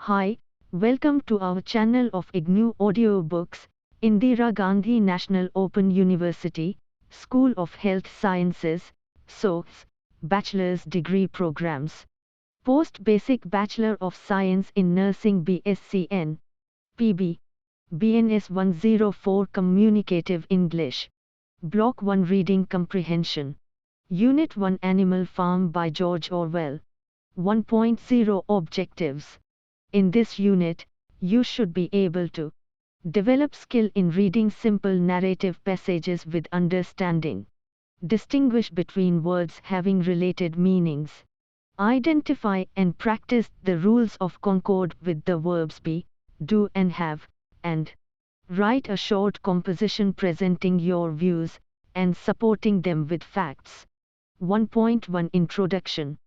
Hi, welcome to our channel of IGNOU audiobooks, Indira Gandhi National Open University, School of Health Sciences, SOHS, Bachelor's degree programs. Post-Basic Bachelor of Science in Nursing B.Sc.N. PB. BNS-104 Communicative English. Block 1 Reading Comprehension. Unit-1 Animal Farm by George Orwell. 1.0 Objectives. In this unit, you should be able to develop skill in reading simple narrative passages with understanding, distinguish between words having related meanings, identify and practice the rules of concord with the verbs be, do and have, and write a short composition presenting your views and supporting them with facts. 1.1 Introduction.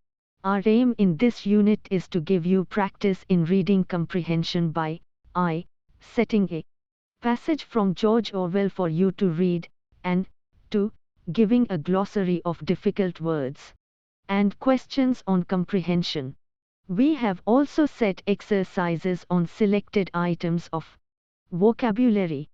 Our aim in this unit is to give you practice in reading comprehension by setting a passage from George Orwell for you to read, and 2. Giving a glossary of difficult words and questions on comprehension. We have also set exercises on selected items of vocabulary.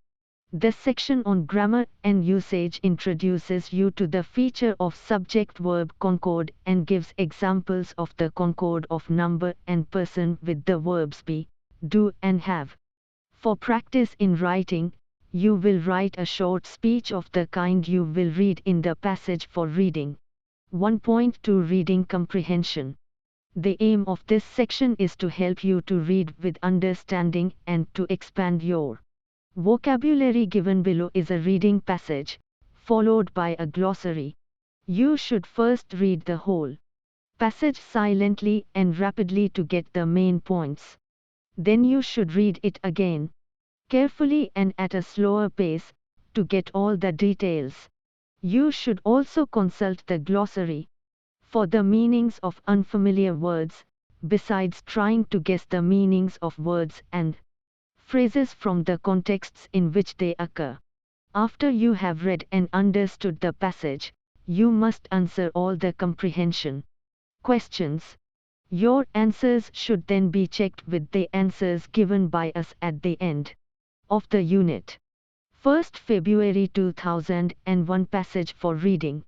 The section on grammar and usage introduces you to the feature of subject-verb concord and gives examples of the concord of number and person with the verbs be, do and have. For practice in writing, you will write a short speech of the kind you will read in the passage for reading. 1.2 Reading Comprehension. The aim of this section is to help you to read with understanding and to expand your vocabulary. Given below is a reading passage, followed by a glossary. You should first read the whole passage silently and rapidly to get the main points. Then you should read it again, carefully and at a slower pace, to get all the details. You should also consult the glossary for the meanings of unfamiliar words, besides trying to guess the meanings of words and phrases from the contexts in which they occur. After you have read and understood the passage, you must answer all the comprehension questions. Your answers should then be checked with the answers given by us at the end of the unit. 1st February 2001 Passage for reading.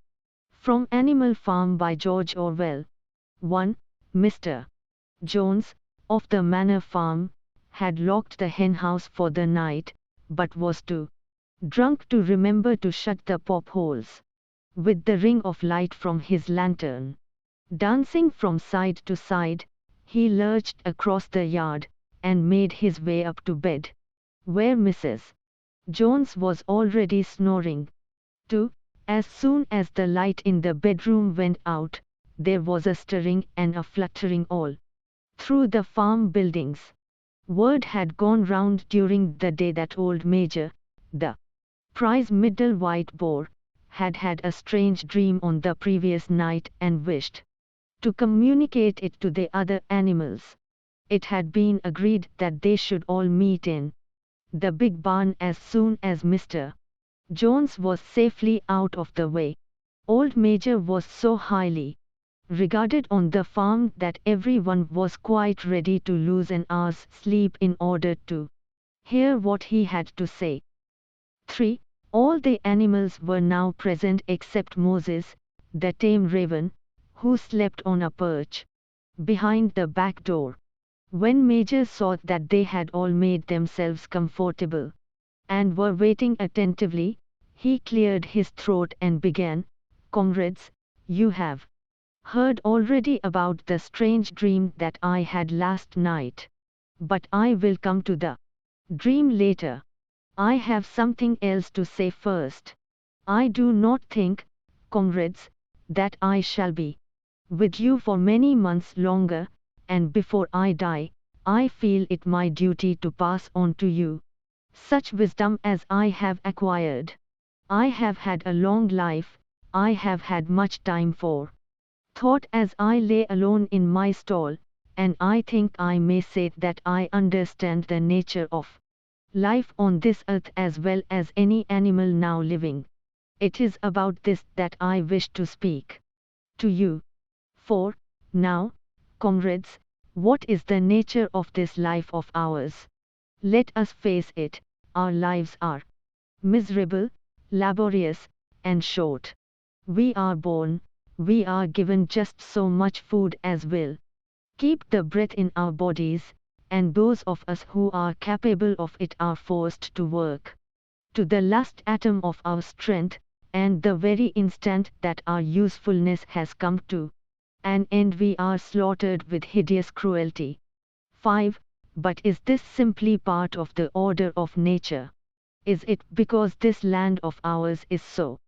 From Animal Farm by George Orwell. 1. Mr. Jones, of the Manor Farm, had locked the henhouse for the night, but was too drunk to remember to shut the pop-holes. With the ring of light from his lantern dancing from side to side, he lurched across the yard, and made his way up to bed, where Mrs. Jones was already snoring. 2. As soon as the light in the bedroom went out, there was a stirring and a fluttering all through the farm buildings. Word had gone round during the day that old Major, the prize middle white boar, had had a strange dream on the previous night and wished to communicate it to the other animals. It had been agreed that they should all meet in the big barn as soon as Mr. Jones was safely out of the way. Old Major was so highly regarded on the farm that everyone was quite ready to lose an hour's sleep in order to hear what he had to say. 3. All the animals were now present except Moses, the tame raven, who slept on a perch behind the back door. When Major saw that they had all made themselves comfortable and were waiting attentively, he cleared his throat and began, "Comrades, you have heard already about the strange dream that I had last night. But I will come to the dream later. I have something else to say first. I do not think, comrades, that I shall be with you for many months longer, and before I die, I feel it my duty to pass on to you such wisdom as I have acquired. I have had a long life, I have had much time for thought as I lay alone in my stall, and I think I may say that I understand the nature of life on this earth as well as any animal now living. It is about this that I wish to speak to you. 4. Now, comrades, What is the nature of this life of ours? Let us face it, our lives are miserable, laborious, and short. We are born, we are given just so much food as will keep the breath in our bodies, and those of us who are capable of it are forced to work to the last atom of our strength, and the very instant that our usefulness has come to an end we are slaughtered with hideous cruelty. 5. But is this simply part of the order of nature? Is it because this land of ours is so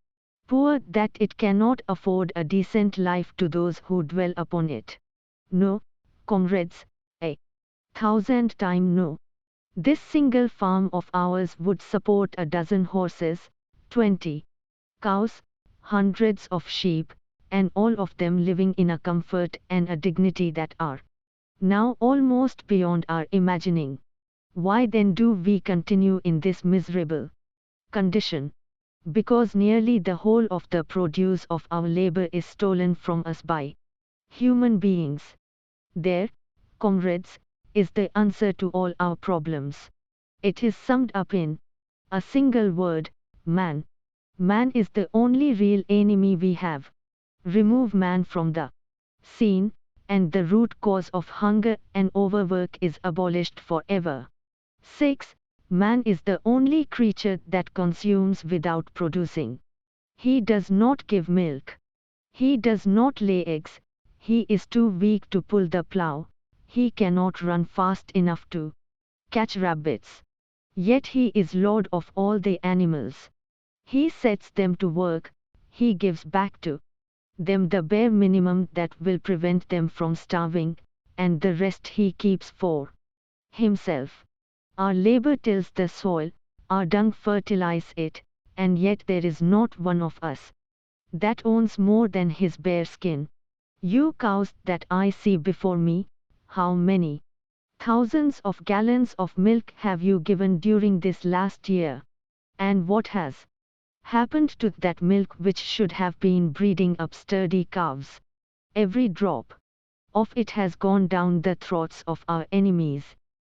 poor that it cannot afford a decent life to those who dwell upon it? No, comrades, a thousand times no. This single farm of ours would support a dozen horses, 20 cows, hundreds of sheep, and all of them living in a comfort and a dignity that are now almost beyond our imagining. Why then do we continue in this miserable condition? Because nearly the whole of the produce of our labor is stolen from us by human beings. There, comrades, is the answer to all our problems. It is summed up in a single word: man. Man is the only real enemy we have. Remove man from the scene, and the root cause of hunger and overwork is abolished forever. 6. Man is the only creature that consumes without producing. He does not give milk. He does not lay eggs. He is too weak to pull the plow. He cannot run fast enough to catch rabbits. Yet he is lord of all the animals. He sets them to work. He gives back to them the bare minimum that will prevent them from starving, and the rest he keeps for himself. Our labor tills the soil, our dung fertilizes it, and yet there is not one of us that owns more than his bare skin. You cows that I see before me, how many thousands of gallons of milk have you given during this last year? And what has happened to that milk which should have been breeding up sturdy calves? Every drop of it has gone down the throats of our enemies.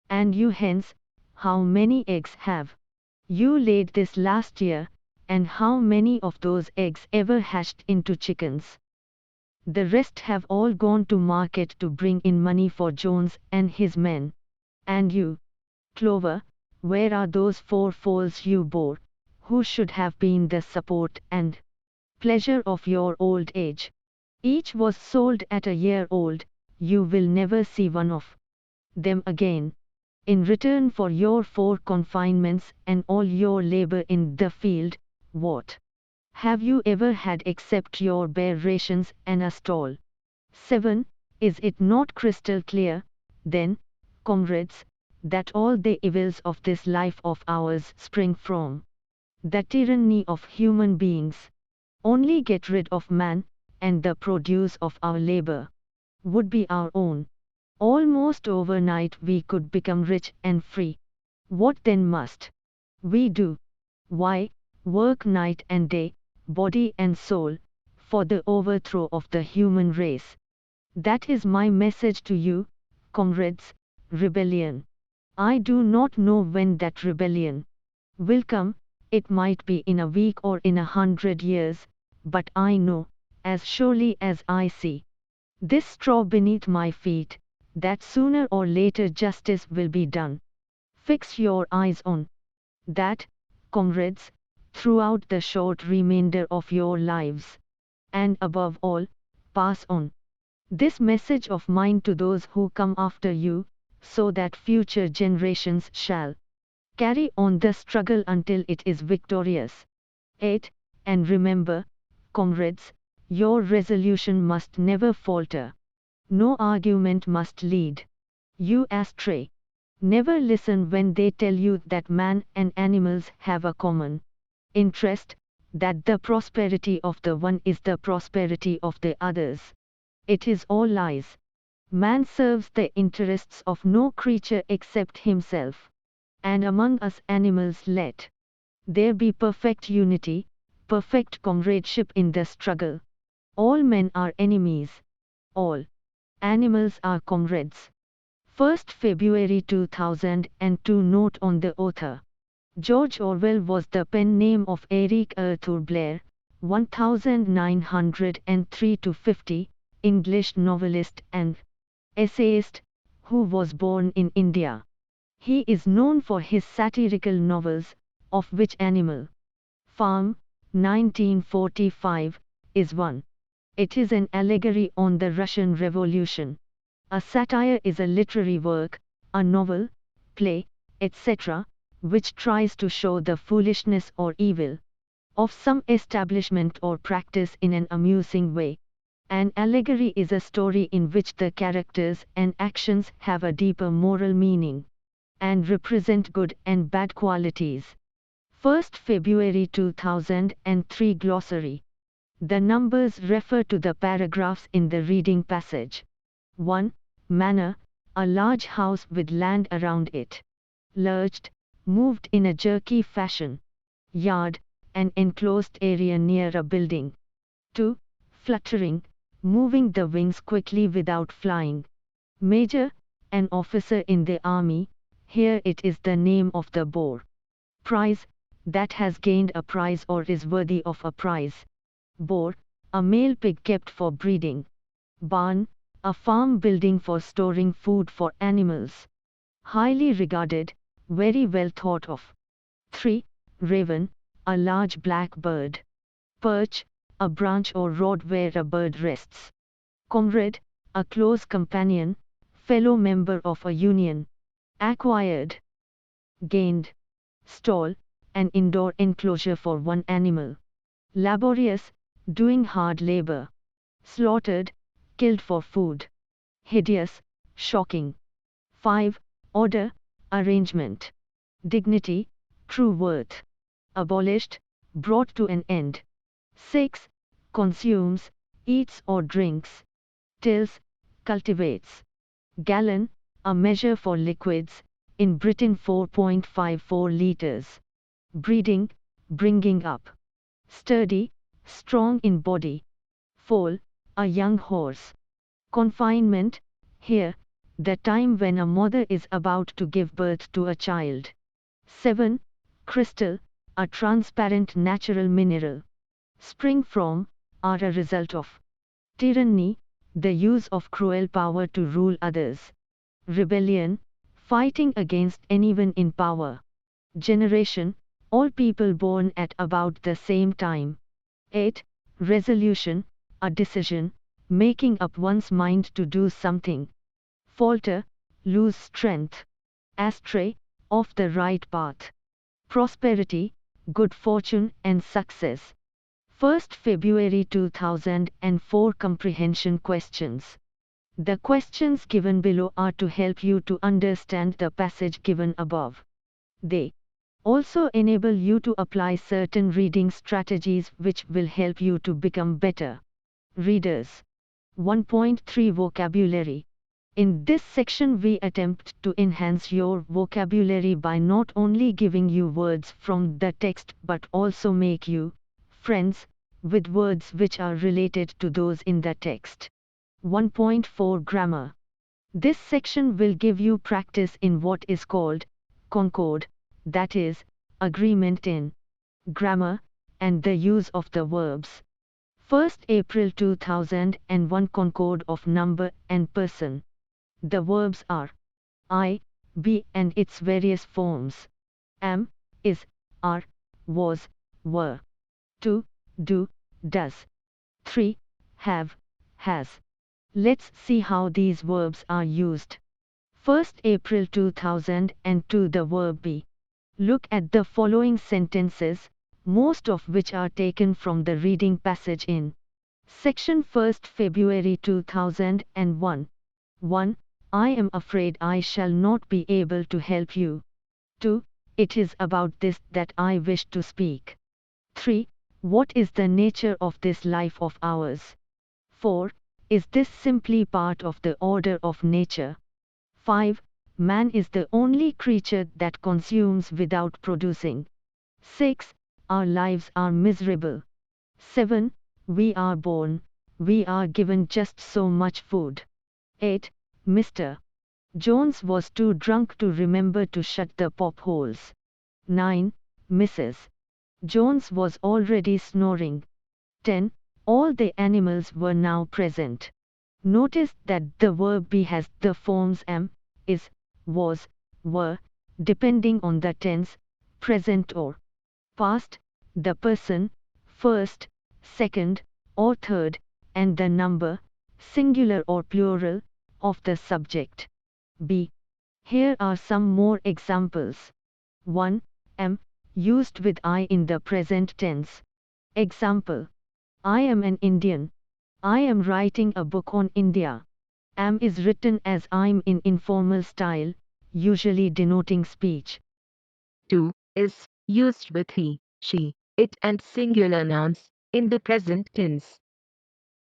And you hens, how many eggs have you laid this last year, and how many of those eggs ever hatched into chickens? The rest have all gone to market to bring in money for Jones and his men. And you, Clover, where are those 4 foals you bore, who should have been the support and pleasure of your old age? Each was sold at a year old. You will never see one of them again. In return for your 4 confinements and all your labor in the field, what have you ever had except your bare rations and a stall? 7. Is it not crystal clear, then, comrades, that all the evils of this life of ours spring from the tyranny of human beings? Only get rid of man, and the produce of our labor would be our own. Almost overnight we could become rich and free. What then must we do? Why, work night and day, body and soul, for the overthrow of the human race. That is my message to you, comrades: rebellion. I do not know when that rebellion will come. It might be in a week or in 100 years, but I know, as surely as I see this straw beneath my feet, that sooner or later justice will be done. Fix your eyes on that, comrades, throughout the short remainder of your lives. And above all, pass on this message of mine to those who come after you, so that future generations shall carry on the struggle until it is victorious. 8. And remember, comrades, your resolution must never falter. No argument must lead you astray. Never listen when they tell you that man and animals have a common interest, that the prosperity of the one is the prosperity of the others. It is all lies. Man serves the interests of no creature except himself. And among us animals let there be perfect unity, perfect comradeship in the struggle. All men are enemies. All animals are comrades. 1st February 2002. Note on the author. George Orwell was the pen name of Eric Arthur Blair, 1903-50, English novelist and essayist, who was born in India. He is known for his satirical novels, of which Animal Farm, 1945, is one. It is an allegory on the Russian Revolution. A satire is a literary work, a novel, play, etc., which tries to show the foolishness or evil of some establishment or practice in an amusing way. An allegory is a story in which the characters and actions have a deeper moral meaning and represent good and bad qualities. 1st February 2003. Glossary. The numbers refer to the paragraphs in the reading passage. 1. Manor, a large house with land around it. Lurched, moved in a jerky fashion. Yard, an enclosed area near a building. 2. Fluttering, moving the wings quickly without flying. Major, an officer in the army, here it is the name of the boar. Prize, that has gained a prize or is worthy of a prize. Boar, a male pig kept for breeding. Barn, a farm building for storing food for animals. Highly regarded, very well thought of. 3. Raven, a large black bird. Perch, a branch or rod where a bird rests. Comrade, a close companion, fellow member of a union. Acquired, gained. Stall, an indoor enclosure for one animal. Laborious, doing hard labor. Slaughtered, killed for food. Hideous, shocking. 5. Order, arrangement. Dignity, true worth. Abolished, brought to an end. 6. Consumes, eats or drinks. Tills, cultivates. Gallon, a measure for liquids, in Britain 4.54 liters. Breeding, bringing up. Sturdy, strong in body. Foal, a young horse. Confinement, here, the time when a mother is about to give birth to a child. 7. Crystal, a transparent natural mineral. Spring from, are a result of. Tyranny, the use of cruel power to rule others. Rebellion, fighting against anyone in power. Generation, all people born at about the same time. 8. Resolution, a decision, making up one's mind to do something. Falter, lose strength. Astray, off the right path. Prosperity, good fortune and success. 1st February 2004. Comprehension questions. The questions given below are to help you to understand the passage given above. They also enable you to apply certain reading strategies which will help you to become better readers. 1.3 Vocabulary. In this section we attempt to enhance your vocabulary by not only giving you words from the text but also make you friends with words which are related to those in the text. 1.4 Grammar. This section will give you practice in what is called concord, that is, agreement in grammar, and the use of the verbs. 1st April 2001. Concord of number and person. The verbs are I, be and its various forms. Am, is, are, was, were. To, do, does. 3. Have, has. Let's see how these verbs are used. 1st April 2002. The verb be. Look at the following sentences, most of which are taken from the reading passage in section 1st February 2001. 1. I am afraid I shall not be able to help you. 2. It is about this that I wish to speak. 3. What is the nature of this life of ours? 4. Is this simply part of the order of nature? 5. Man is the only creature that consumes without producing. 6. Our lives are miserable. 7. We are born, we are given just so much food. 8. Mr. Jones was too drunk to remember to shut the pop holes. 9. Mrs. Jones was already snoring. 10. All the animals were now present. Notice that the verb be has the forms am, is, was, were, depending on the tense, present or past, the person, first, second, or third, and the number, singular or plural, of the subject. B. Here are some more examples. 1. Am, used with I in the present tense. Example. I am an Indian. I am writing a book on India. Am is written as I'm in informal style, usually denoting speech. 2. Is used with he, she, it and singular nouns in the present tense.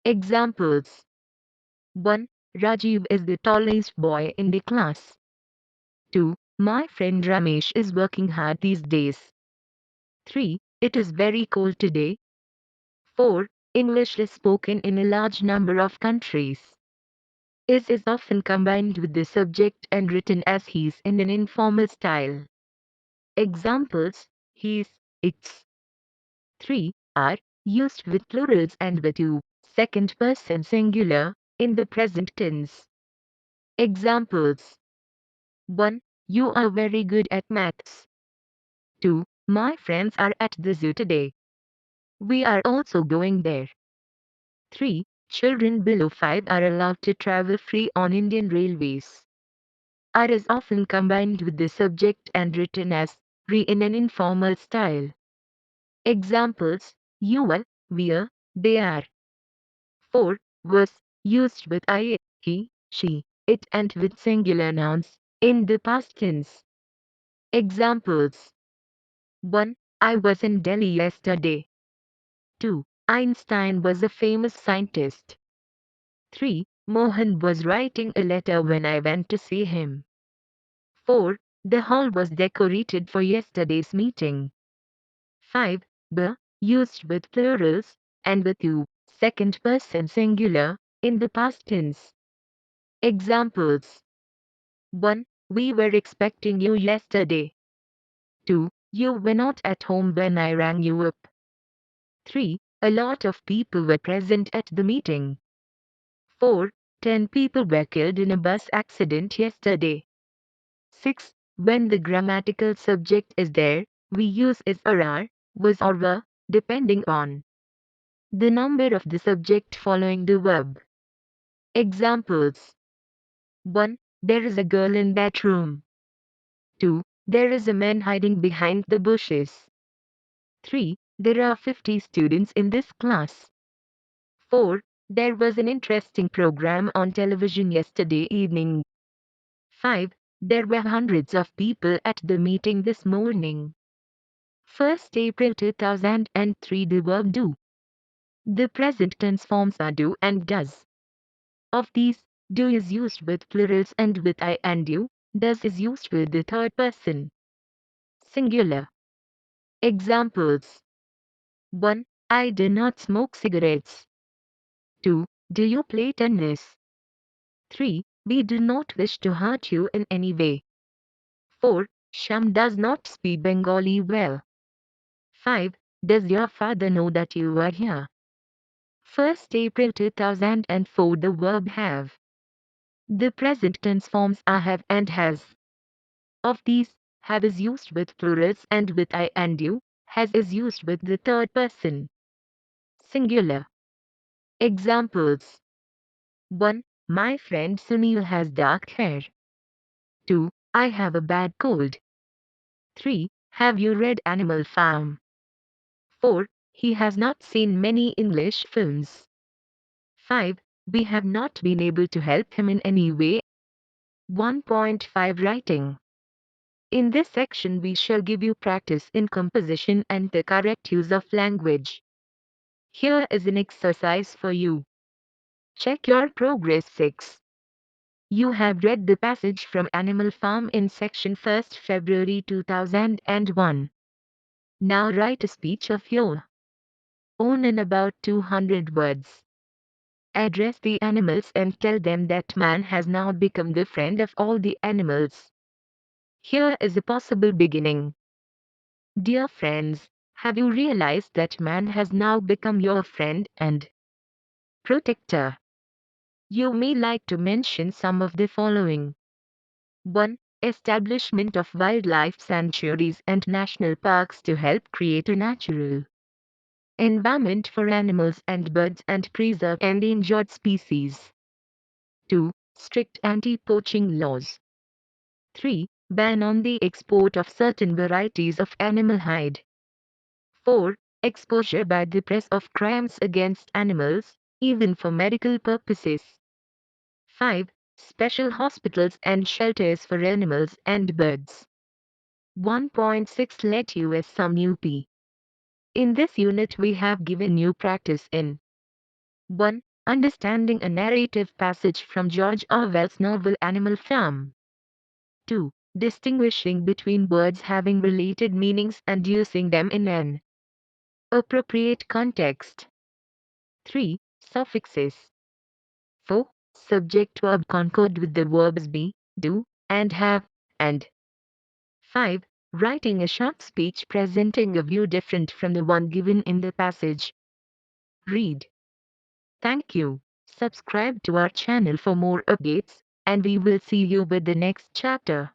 Examples. 1. Rajiv is the tallest boy in the class. 2. My friend Ramesh is working hard these days. 3. It is very cold today. 4. English is spoken in a large number of countries. Is often combined with the subject and written as he's in an informal style. Examples, he's, its. 3. Are used with plurals and with you, second person singular, in the present tense. Examples. 1. You are very good at maths. 2. My friends are at the zoo today. We are also going there. 3. Children below 5 are allowed to travel free on Indian Railways. Are is often combined with the subject and written as re in an informal style. Examples, you are, we are, they are. 4. Was used with I, he, she, it and with singular nouns in the past tense. Examples. 1. I was in Delhi yesterday. 2. Einstein was a famous scientist. 3. Mohan was writing a letter when I went to see him. 4. The hall was decorated for yesterday's meeting. 5. B. Used with plurals and with you, second person singular, in the past tense. Examples. 1. We were expecting you yesterday. 2. You were not at home when I rang you up. 3. A lot of people were present at the meeting. 4. 10 people were killed in a bus accident yesterday. 6. When the grammatical subject is there, we use is or are, was or were, depending on the number of the subject following the verb. Examples. 1. There is a girl in that room. 2. There is a man hiding behind the bushes. 3. There are 50 students in this class. 4. There was an interesting program on television yesterday evening. 5. There were hundreds of people at the meeting this morning. 1st April 2003. The verb do. The present tense forms are do and does. Of these, do is used with plurals and with I and you, does is used with the third person singular. Examples. 1. I do not smoke cigarettes. 2. Do you play tennis? 3. We do not wish to hurt you in any way. 4. Sham does not speak Bengali well. 5. Does your father know that you are here? 1st April 2004. The verb have. The present tense forms are have and has. Of these, have is used with plurals and with I and you, has is used with the third person singular. Examples. 1. My friend Sunil has dark hair. 2. I have a bad cold. 3. Have you read Animal Farm? 4. He has not seen many English films. 5. We have not been able to help him in any way. 1.5 Writing. In this section we shall give you practice in composition and the correct use of language. Here is an exercise for you. Check your progress 6. You have read the passage from Animal Farm in section 1st February 2001. Now write a speech of your own in about 200 words. Address the animals and tell them that man has now become the friend of all the animals. Here is a possible beginning. Dear friends, have you realized that man has now become your friend and protector? You may like to mention some of the following. 1. Establishment of wildlife sanctuaries and national parks to help create a natural environment for animals and birds and preserve endangered species. 2. Strict anti-poaching laws. 3. Ban on the export of certain varieties of animal hide. 4. Exposure by the press of crimes against animals, even for medical purposes. 5. Special hospitals and shelters for animals and birds. 1.6 Let us some UP. In this unit we have given you practice in 1. Understanding a narrative passage from George Orwell's novel Animal Farm. 2. Distinguishing between words having related meanings and using them in an appropriate context. 3. Suffixes. 4. Subject-verb concord with the verbs be, do, and have, and 5. Writing a short speech presenting a view different from the one given in the passage. Read. Thank you. Subscribe to our channel for more updates, and we will see you with the next chapter.